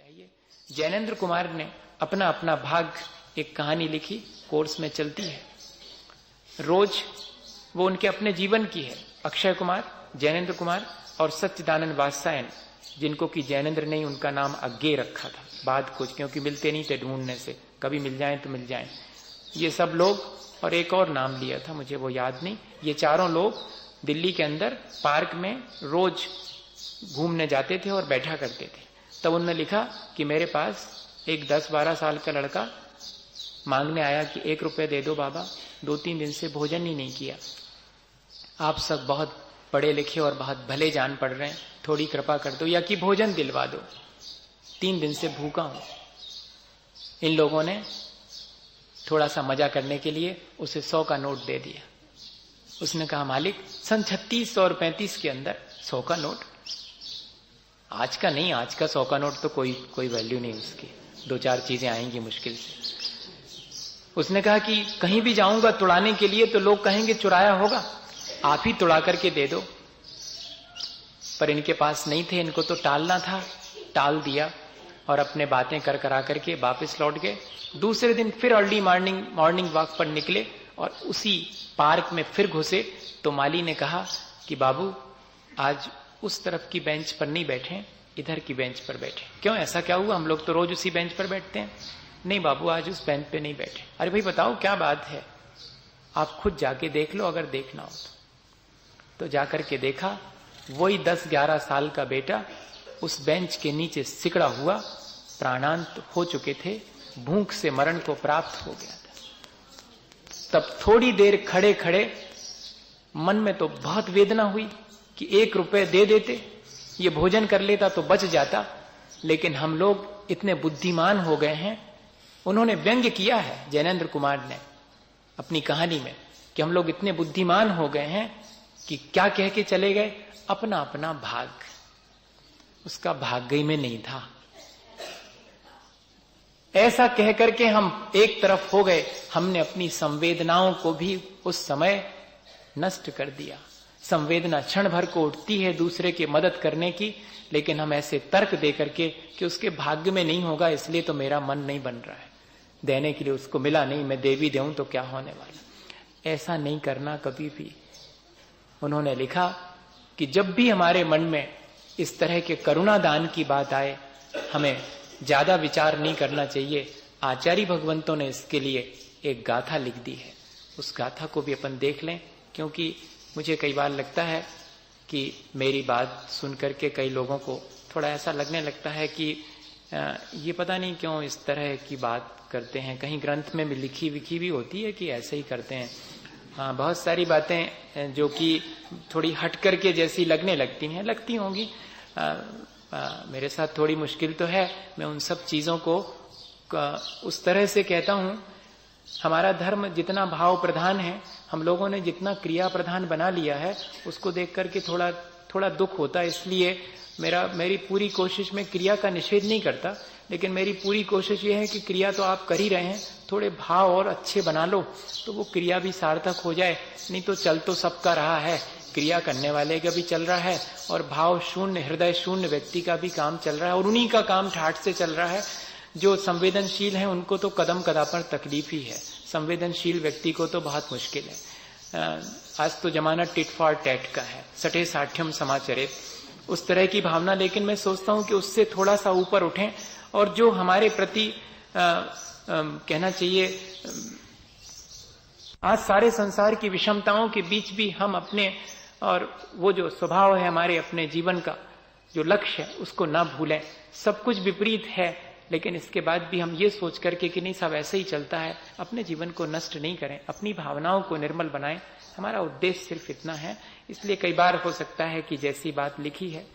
चाहिए। जैनेन्द्र कुमार ने अपना अपना भाग एक कहानी लिखी, कोर्स में चलती है रोज, वो उनके अपने जीवन की है। अक्षय कुमार, जैनेन्द्र कुमार और सच्चिदानंद वात्सायन, जिनको कि जैनेन्द्र ने उनका नाम अज्ञे रखा था बाद कुछ, क्योंकि मिलते नहीं थे ढूंढने से, कभी मिल जाएं तो मिल जाएं। ये सब लोग और एक और नाम लिया था, मुझे वो याद नहीं। ये चारों लोग दिल्ली के अंदर पार्क में रोज घूमने जाते थे और बैठा करते थे। तब उन्होंने लिखा कि मेरे पास एक 10-12 साल का लड़का मांगने आया कि 1 रुपये दे दो बाबा, 2-3 दिन से भोजन ही नहीं किया। आप सब बहुत पढ़े लिखे और बहुत भले जान पड़ रहे हैं, थोड़ी कृपा कर दो या कि भोजन दिलवा दो, 3 दिन से भूखा हूं। इन लोगों ने थोड़ा सा मजा करने के लिए उसे 100 का नोट दे दिया। उसने कहा मालिक सन 36 और 35 के अंदर 100 का नोट, आज का नहीं, आज का 100 का नोट तो कोई वैल्यू नहीं उसकी, 2-4 चीजें आएंगी मुश्किल से। उसने कहा कि कहीं भी जाऊंगा तुड़ाने के लिए तो लोग कहेंगे चुराया होगा, आप ही तुड़ा करके दे दो। पर इनके पास नहीं थे, इनको तो टालना था, टाल दिया और अपने बातें कर करा करके वापस लौट गए। दूसरे दिन फिर अर्ली मॉर्निंग वॉक पर निकले और उसी पार्क में फिर घुसे तो माली ने कहा कि बाबू आज उस तरफ की बेंच पर नहीं बैठे, इधर की बेंच पर बैठे। क्यों, ऐसा क्या हुआ, हम लोग तो रोज उसी बेंच पर बैठते हैं। नहीं बाबू आज उस बेंच पे नहीं बैठे। अरे भाई बताओ क्या बात है, आप खुद जाके देख लो अगर देखना हो तो जाकर के देखा, वही 10-11 साल का बेटा उस बेंच के नीचे सिकड़ा हुआ प्राणांत हो चुके थे, भूख से मरण को प्राप्त हो गया था। तब थोड़ी देर खड़े खड़े मन में तो बहुत वेदना हुई कि 1 रुपये दे देते, ये भोजन कर लेता तो बच जाता। लेकिन हम लोग इतने बुद्धिमान हो गए हैं, उन्होंने व्यंग्य किया है जैनेन्द्र कुमार ने अपनी कहानी में कि हम लोग इतने बुद्धिमान हो गए हैं कि क्या कह के चले गए, अपना अपना भाग, उसका भाग्य में नहीं था। ऐसा कह करके हम एक तरफ हो गए, हमने अपनी संवेदनाओं को भी उस समय नष्ट कर दिया। संवेदना क्षण भर को उठती है दूसरे की मदद करने की, लेकिन हम ऐसे तर्क दे करके कि उसके भाग्य में नहीं होगा इसलिए तो मेरा मन नहीं बन रहा है देने के लिए, उसको मिला नहीं, मैं दे भी दूं तो क्या होने वाला। ऐसा नहीं करना कभी भी। उन्होंने लिखा कि जब भी हमारे मन में इस तरह के करुणा दान की बात आए, हमें ज्यादा विचार नहीं करना चाहिए। आचार्य भगवंतों ने इसके लिए एक गाथा लिख दी है, उस गाथा को भी अपन देख लें, क्योंकि मुझे कई बार लगता है कि मेरी बात सुन करके कई लोगों को थोड़ा ऐसा लगने लगता है कि ये पता नहीं क्यों इस तरह की बात करते हैं, कहीं ग्रंथ में लिखी विखी भी होती है कि ऐसे ही करते हैं। हाँ, बहुत सारी बातें जो कि थोड़ी हट करके जैसी लगने लगती हैं, लगती होंगी। मेरे साथ थोड़ी मुश्किल तो है, मैं उन सब चीजों को उस तरह से कहता हूं। हमारा धर्म जितना भाव प्रधान है, हम लोगों ने जितना क्रिया प्रधान बना लिया है, उसको देख करके थोड़ा थोड़ा दुख होता है। इसलिए मेरी पूरी कोशिश में क्रिया का निषेध नहीं करता, लेकिन मेरी पूरी कोशिश ये है कि क्रिया तो आप कर ही रहे हैं, थोड़े भाव और अच्छे बना लो तो वो क्रिया भी सार्थक हो जाए। नहीं तो चल तो सबका रहा है, क्रिया करने वाले का भी चल रहा है और भाव शून्य, हृदय शून्य व्यक्ति का भी काम चल रहा है, और उन्हीं का काम ठाठ से चल रहा है। जो संवेदनशील है उनको तो कदम कदम पर तकलीफ ही है, संवेदनशील व्यक्ति को तो बहुत मुश्किल है। आज तो जमाना टिट फॉर टैट का है, सटे साठ्यम समाचरे, उस तरह की भावना। लेकिन मैं सोचता हूं कि उससे थोड़ा सा ऊपर उठें और जो हमारे प्रति कहना चाहिए, आज सारे संसार की विषमताओं के बीच भी हम अपने, और वो जो स्वभाव है हमारे अपने जीवन का, जो लक्ष्य है उसको ना भूलें। सब कुछ विपरीत है, लेकिन इसके बाद भी हम ये सोच करके कि नहीं सब ऐसे ही चलता है, अपने जीवन को नष्ट नहीं करें, अपनी भावनाओं को निर्मल बनाएं। हमारा उद्देश्य सिर्फ इतना है। इसलिए कई बार हो सकता है कि जैसी बात लिखी है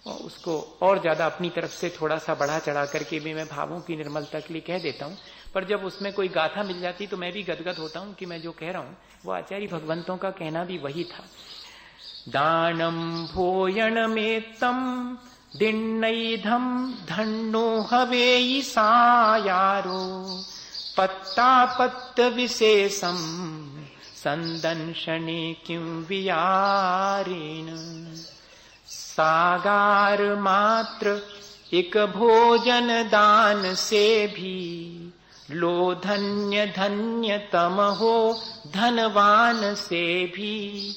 उसको और ज्यादा अपनी तरफ से थोड़ा सा बढ़ा चढ़ा करके भी मैं भावों की निर्मलता के लिए कह देता हूं, पर जब उसमें कोई गाथा मिल जाती तो मैं भी गदगद होता हूं कि मैं जो कह रहा हूं वो आचार्य भगवंतों का कहना भी वही था। दानम भोयनमेत्तम दिन्नैधम धन्नो हवेयि सायारो पत्तापत्त विशेषम संदंशने किं वियारेण सागार मात्र एक भोजन दान से भी लो धन्य धन्य तम हो, धनवान से भी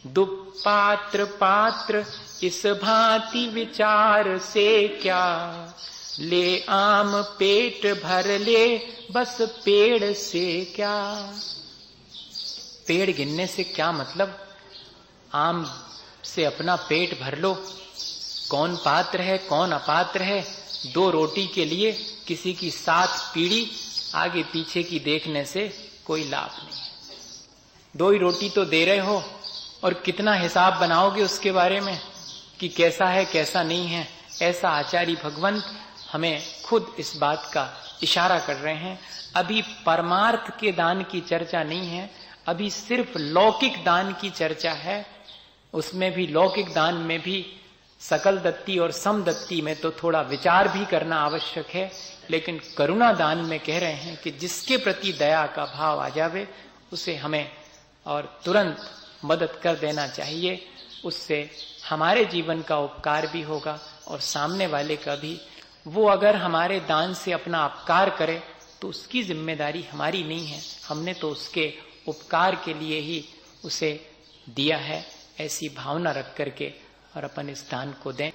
दुपात्र पात्र इस भांति विचार से क्या, ले आम पेट भर ले बस पेड़ से क्या। पेड़ गिनने से क्या मतलब, आम से अपना पेट भर लो। कौन पात्र है कौन अपात्र है, 2 रोटी के लिए किसी की 7 पीढ़ी आगे पीछे की देखने से कोई लाभ नहीं है। 2 ही रोटी तो दे रहे हो और कितना हिसाब बनाओगे उसके बारे में कि कैसा है कैसा नहीं है। ऐसा आचार्य भगवंत हमें खुद इस बात का इशारा कर रहे हैं। अभी परमार्थ के दान की चर्चा नहीं है, अभी सिर्फ लौकिक दान की चर्चा है। उसमें भी लौकिक दान में भी सकल दत्ती और समदत्ती में तो थोड़ा विचार भी करना आवश्यक है, लेकिन करुणा दान में कह रहे हैं कि जिसके प्रति दया का भाव आ जावे उसे हमें और तुरंत मदद कर देना चाहिए। उससे हमारे जीवन का उपकार भी होगा और सामने वाले का भी। वो अगर हमारे दान से अपना अपकार करे तो उसकी जिम्मेदारी हमारी नहीं है, हमने तो उसके उपकार के लिए ही उसे दिया है। ऐसी भावना रख करके और अपन इस दान को दें।